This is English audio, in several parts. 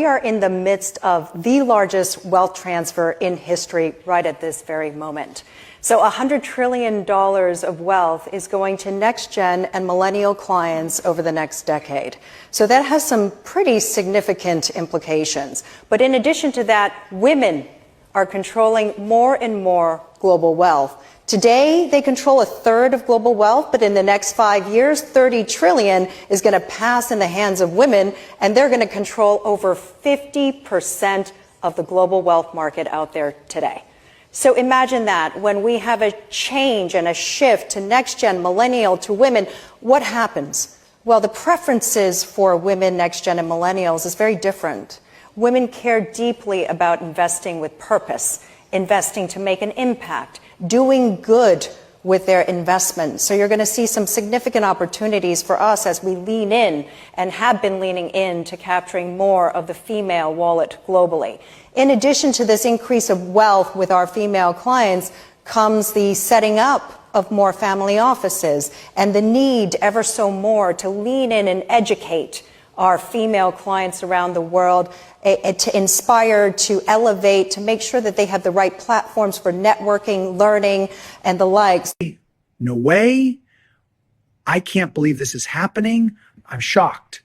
we are in the midst of the largest wealth transfer in history right at this very moment. So $100 trillion of wealth is going to next-gen and millennial clients over the next decade. So that has some pretty significant implications. But in addition to that, women are controlling more and more global wealth. Today, they control a third of global wealth, but in the next 5 years, 30 trillion is going to pass in the hands of women, and they're going to control over 50% of the global wealth market out there today. So imagine that when we have a change and a shift to next-gen, millennial, to women, what happens? Well, the preferences for women, next-gen, and millennials is very different. Women care deeply about investing with purpose, investing to make an impact, doing good with their investments. So you're going to see some significant opportunities for us as we lean in and have been leaning in to capturing more of the female wallet globally. In addition to this increase of wealth with our female clients comes the setting up of more family offices and the need ever so more to lean in and educate our female clients around the world, to inspire, to elevate, to make sure that they have the right platforms for networking, learning, and the likes. No way. I can't believe this is happening. I'm shocked.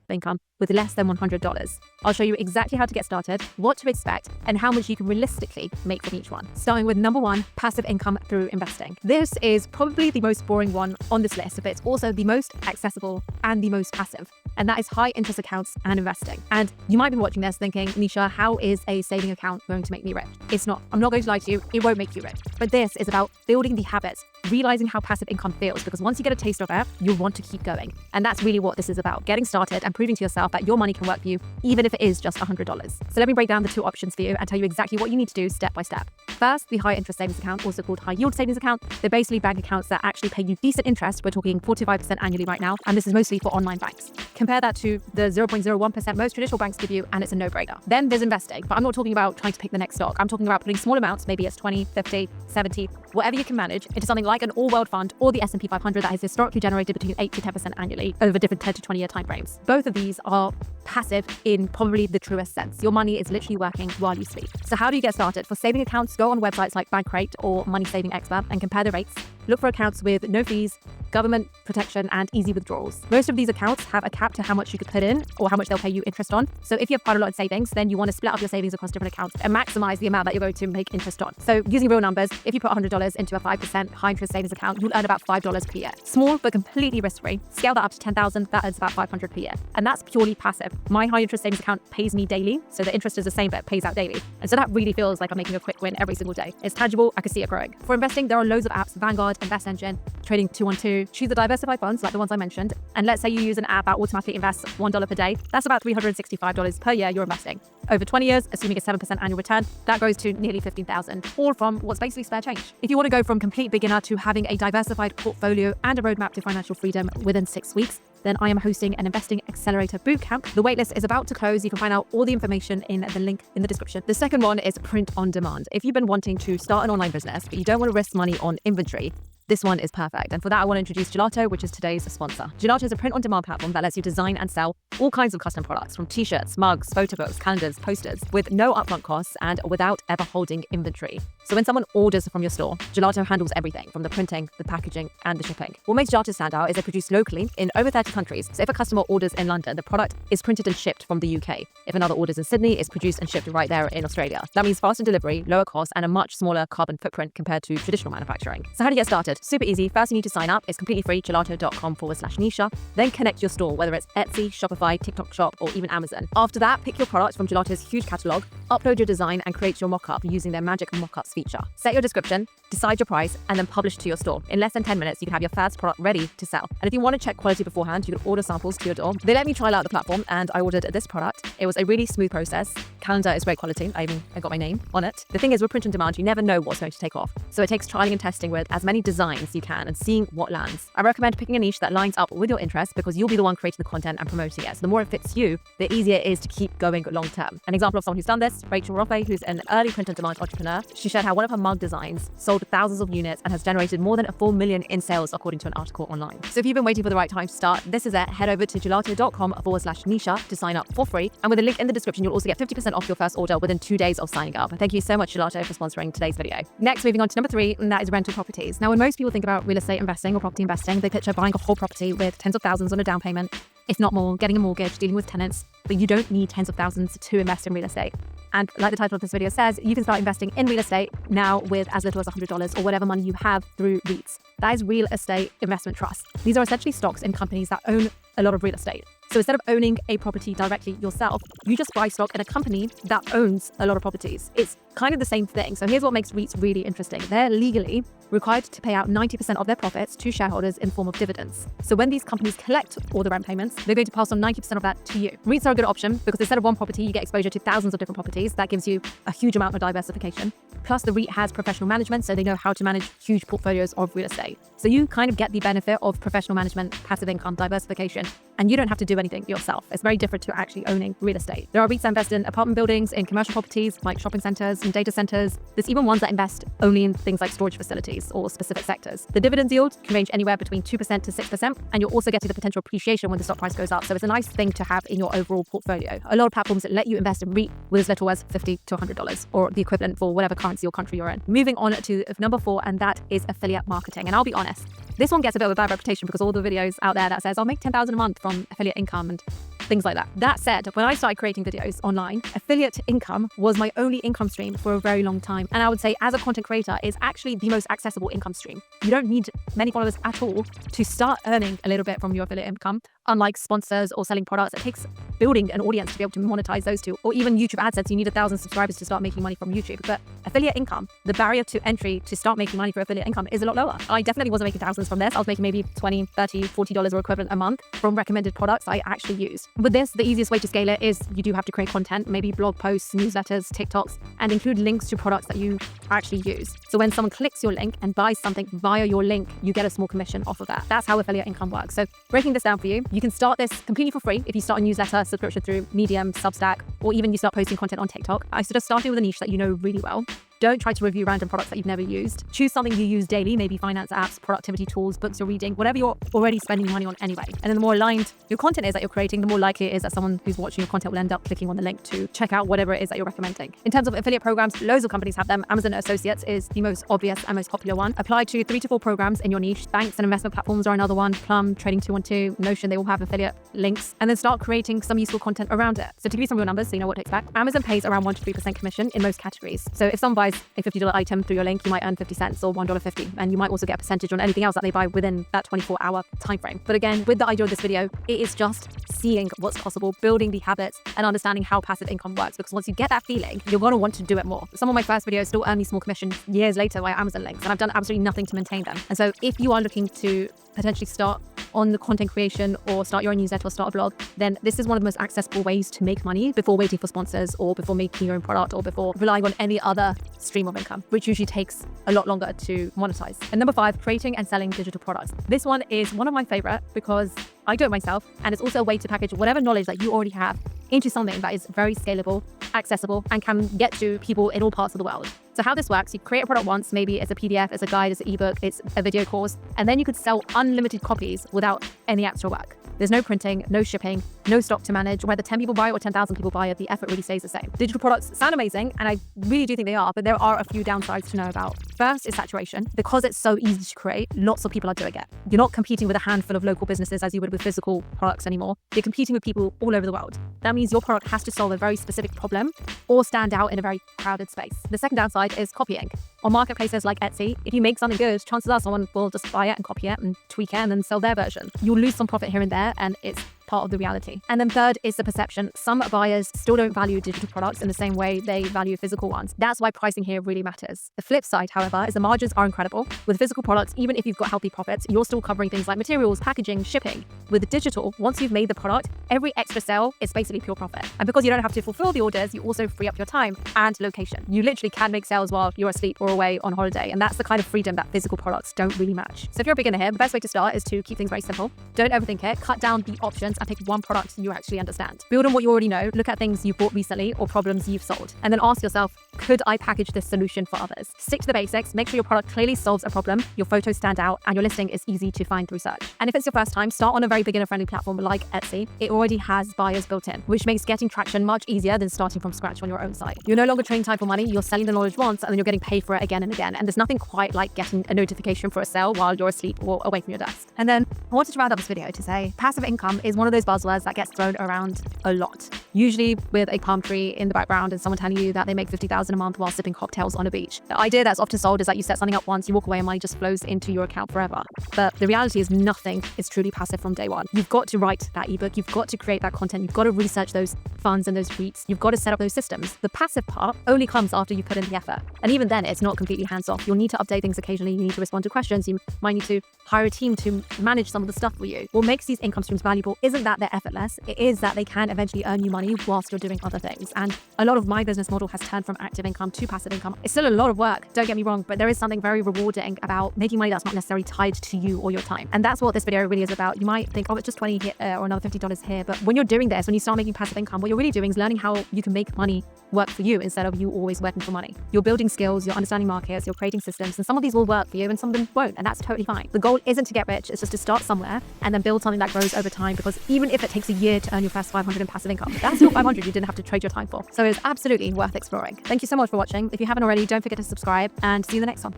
Income with less than $100. I'll show you exactly how to get started, what to expect, and how much you can realistically make from each one. Starting with number one, passive income through investing. This is probably the most boring one on this list, but it's also the most accessible and the most passive. And that is high interest accounts and investing. And you might be watching this thinking, Nisha, how is a saving account going to make me rich? It's not. I'm not going to lie to you. It won't make you rich. But this is about building the habits, realizing how passive income feels, because once you get a taste of it, you'll want to keep going. And that's really what this is about, getting started and proving to yourself that your money can work for you, even if it is just $100. So let me break down the two options for you and tell you exactly what you need to do step by step. First, the high interest savings account, also called high yield savings account. They're basically bank accounts that actually pay you decent interest. We're talking 4 to 5% annually right now. And this is mostly for online banks. Compare that to the 0.01% most traditional banks give you, and it's a no-brainer. Then there's investing, but I'm not talking about trying to pick the next stock. I'm talking about putting small amounts, maybe it's 20, 50, 70, whatever you can manage, into something like an all-world fund or the S&P 500 that has historically generated between 8 to 10% annually over different 10 to 20 year timeframes. Both of these are passive in probably the truest sense. Your money is literally working while you sleep. So how do you get started? For saving accounts, go on websites like Bankrate or Money Saving Expert and compare the rates. Look for accounts with no fees, government protection, and easy withdrawals. Most of these accounts have a cap to how much you could put in or how much they'll pay you interest on. So if you have quite a lot in savings, then you want to split up your savings across different accounts and maximize the amount that you're going to make interest on. So using real numbers, if you put $100 into a 5% high interest savings account, you'll earn about $5 per year. Small, but completely risk-free. Scale that up to 10,000, that earns about $500 per year. And that's purely passive. My high interest savings account pays me daily. So the interest is the same, but it pays out daily. And so that really feels like I'm making a quick win every single day. It's tangible. I can see it growing. For investing, there are loads of apps: Vanguard, Invest Engine, Trading 212. Choose the diversified funds like the ones I mentioned. And let's say you use an app that automatically invests $1 per day. That's about $365 per year you're investing. Over 20 years, assuming a 7% annual return, that goes to nearly $15,000, all from what's basically spare change. If you want to go from complete beginner to having a diversified portfolio and a roadmap to financial freedom within 6 weeks, then I am hosting an Investing Accelerator Bootcamp. The waitlist is about to close. You can find out all the information in the link in the description. The second one is print on demand. If you've been wanting to start an online business, but you don't want to risk money on inventory, this one is perfect. And for that, I want to introduce Gelato, which is today's sponsor. Gelato is a print-on-demand platform that lets you design and sell all kinds of custom products, from t-shirts, mugs, photo books, calendars, posters, with no upfront costs and without ever holding inventory. So when someone orders from your store, Gelato handles everything from the printing, the packaging, and the shipping. What makes Gelato stand out is they're produced locally in over 30 countries. So if a customer orders in London, the product is printed and shipped from the UK. If another orders in Sydney, it's produced and shipped right there in Australia. That means faster delivery, lower cost, and a much smaller carbon footprint compared to traditional manufacturing. So how do you get started? Super easy. First, you need to sign up. It's completely free, gelato.com/Nisha. Then connect your store, whether it's Etsy, Shopify, TikTok Shop, or even Amazon. After that, pick your product from Gelato's huge catalog, upload your design, and create your mock-up using their magic mock-ups feature. Set your description, decide your price, and then publish to your store. In less than 10 minutes, you can have your first product ready to sell. And if you want to check quality beforehand, you can order samples to your door. They let me trial out the platform, and I ordered this product. It was a really smooth process. Calendar is great quality. I got my name on it. The thing is, with print on demand, you never know what's going to take off. So it takes trialing and testing with as many designs as you can and seeing what lands. I recommend picking a niche that lines up with your interests, because you'll be the one creating the content and promoting it. So the more it fits you, the easier it is to keep going long term. An example of someone who's done this, Rachel Roffey, who's an early print on demand entrepreneur. She shared how one of her mug designs sold sold thousands of units and has generated more than 4 million in sales, according to an article online. So if you've been waiting for the right time to start, this is it. Head over to gelato.com/Nisha to sign up for free. And with a link in the description, you'll also get 50% off your first order within 2 days of signing up. Thank you so much, Gelato, for sponsoring today's video. Next, moving on to number 3, and that is rental properties. Now, when most people think about real estate investing or property investing, they picture buying a whole property with tens of thousands on a down payment, if not more, getting a mortgage, dealing with tenants. But you don't need tens of thousands to invest in real estate. And like the title of this video says, you can start investing in real estate now with as little as $100 or whatever money you have through REITs. That is real estate investment trusts. These are essentially stocks in companies that own a lot of real estate. So instead of owning a property directly yourself, you just buy stock in a company that owns a lot of properties. It's kind of the same thing. So here's what makes REITs really interesting. They're legally required to pay out 90% of their profits to shareholders in form of dividends. So when these companies collect all the rent payments, they're going to pass on 90% of that to you. REITs are a good option because instead of one property, you get exposure to thousands of different properties. That gives you a huge amount of diversification. Plus, the REIT has professional management, so they know how to manage huge portfolios of real estate. So you kind of get the benefit of professional management, passive income, diversification, and you don't have to do anything yourself. It's very different to actually owning real estate. There are REITs that invest in apartment buildings, in commercial properties like shopping centers and data centers. There's even ones that invest only in things like storage facilities or specific sectors. The dividend yield can range anywhere between 2% to 6%, and you're also getting the potential appreciation when the stock price goes up. So it's a nice thing to have in your overall portfolio. A lot of platforms let you invest in REIT with as little as $50 to $100 or the equivalent for whatever currency or country you're in. Moving on to number 4, and that is affiliate marketing. And I'll be honest, this one gets a bit of a bad reputation because all the videos out there that says I'll make $10,000 a month from affiliate income and things like that. That said, when I started creating videos online, affiliate income was my only income stream for a very long time. And I would say as a content creator, it's actually the most accessible income stream. You don't need many followers at all to start earning a little bit from your affiliate income. Unlike sponsors or selling products, it takes building an audience to be able to monetize those two, or even YouTube AdSense, you need 1,000 subscribers to start making money from YouTube. But affiliate income, the barrier to entry to start making money for affiliate income is a lot lower. I definitely wasn't making thousands from this. I was making maybe $20, $30, $40 or equivalent a month from recommended products I actually used. With this, the easiest way to scale it is you do have to create content, maybe blog posts, newsletters, TikToks, and include links to products that you actually use. So when someone clicks your link and buys something via your link, you get a small commission off of that. That's how affiliate income works. So breaking this down for you, you can start this completely for free if you start a newsletter subscription through Medium, Substack, or even you start posting content on TikTok. I suggest starting with a niche that you know really well. Don't try to review random products that you've never used. Choose something you use daily, maybe finance apps, productivity tools, books you're reading, whatever you're already spending money on anyway. And then the more aligned your content is that you're creating, the more likely it is that someone who's watching your content will end up clicking on the link to check out whatever it is that you're recommending. In terms of affiliate programs, loads of companies have them. Amazon Associates is the most obvious and most popular one. Apply to 3 to 4 programs in your niche. Banks and investment platforms are another one. Plum, Trading 212, Notion, they all have affiliate links. And then start creating some useful content around it. So to give you some real numbers so you know what to expect, Amazon pays around 1 to 3% commission in most categories. So if someone buys a $50 item through your link, you might earn 50 cents or $1.50, and you might also get a percentage on anything else that they buy within that 24-hour time frame. But again, with the idea of this video, it is just seeing what's possible, building the habits, and understanding how passive income works. Because once you get that feeling, you're going to want to do it more. Some of my first videos still earn me small commissions years later via Amazon links, and I've done absolutely nothing to maintain them. And so if you are looking to potentially start on the content creation or start your own newsletter or start a blog, then this is one of the most accessible ways to make money before waiting for sponsors or before making your own product or before relying on any other stream of income, which usually takes a lot longer to monetize. And number 5, creating and selling digital products. This one is one of my favorite because I do it myself, and it's also a way to package whatever knowledge that you already have into something that is very scalable, accessible, and can get to people in all parts of the world. So how this works, you create a product once, maybe it's a PDF, it's a guide, it's an ebook, it's a video course, and then you could sell unlimited copies without any extra work. There's no printing, no shipping, no stock to manage. Whether 10 people buy it or 10,000 people buy it, the effort really stays the same. Digital products sound amazing, and I really do think they are, but there are a few downsides to know about. First is saturation. Because it's so easy to create, lots of people are doing it. You're not competing with a handful of local businesses as you would with physical products anymore. You're competing with people all over the world. That means your product has to solve a very specific problem or stand out in a very crowded space. The second downside is copying. On marketplaces like Etsy, if you make something good, chances are someone will just buy it and copy it and tweak it and then sell their version. You'll lose some profit here and there, and it's part of the reality. And then third is the perception. Some buyers still don't value digital products in the same way they value physical ones. That's why pricing here really matters. The flip side, however, is the margins are incredible. With physical products, even if you've got healthy profits, you're still covering things like materials, packaging, shipping. With digital, once you've made the product, every extra sale is basically pure profit. And because you don't have to fulfill the orders, you also free up your time and location. You literally can make sales while you're asleep or away on holiday. And that's the kind of freedom that physical products don't really match. So if you're a beginner here, the best way to start is to keep things very simple. Don't overthink it. Cut down the options and pick one product you actually understand. Build on what you already know. Look at things you've bought recently or problems you've solved. And then ask yourself, could I package this solution for others? Stick to the basics, make sure your product clearly solves a problem, your photos stand out, and your listing is easy to find through search. And if it's your first time, start on a very beginner-friendly platform like Etsy. It already has buyers built in, which makes getting traction much easier than starting from scratch on your own site. You're no longer trading time for money, you're selling the knowledge once, and then you're getting paid for it again and again. And there's nothing quite like getting a notification for a sale while you're asleep or away from your desk. And then I wanted to round up this video to say passive income is one of those buzzwords that gets thrown around a lot. Usually with a palm tree in the background and someone telling you that they make $50,000 a month while sipping cocktails on a beach. The idea that's often sold is that you set something up once, you walk away and money just flows into your account forever. But the reality is nothing is truly passive from day one. You've got to write that ebook, you've got to create that content, you've got to research those funds and those tweets, you've got to set up those systems. The passive part only comes after you put in the effort. And even then, it's not completely hands-off. You'll need to update things occasionally, you need to respond to questions, you might need to hire a team to manage some of the stuff for you. What makes these income streams valuable isn't that they're effortless, it is that they can eventually earn you money whilst you're doing other things. And a lot of my business model has turned from active income to passive income. It's still a lot of work, don't get me wrong, but there is something very rewarding about making money that's not necessarily tied to you or your time. And that's what this video really is about. You might think, oh, it's just 20 here or another $50 here. But when you're doing this, when you start making passive income, what you're really doing is learning how you can make money work for you instead of you always working for money. You're building skills, you're understanding markets, you're creating systems, and some of these will work for you and some of them won't, and that's totally fine. The goal isn't to get rich, it's just to start somewhere and then build something that grows over time, because even if it takes a year to earn your first 500 in passive income, that's your 500 you didn't have to trade your time for. So it's absolutely worth exploring. Thank you so much for watching. If you haven't already, don't forget to subscribe, and see you in the next one.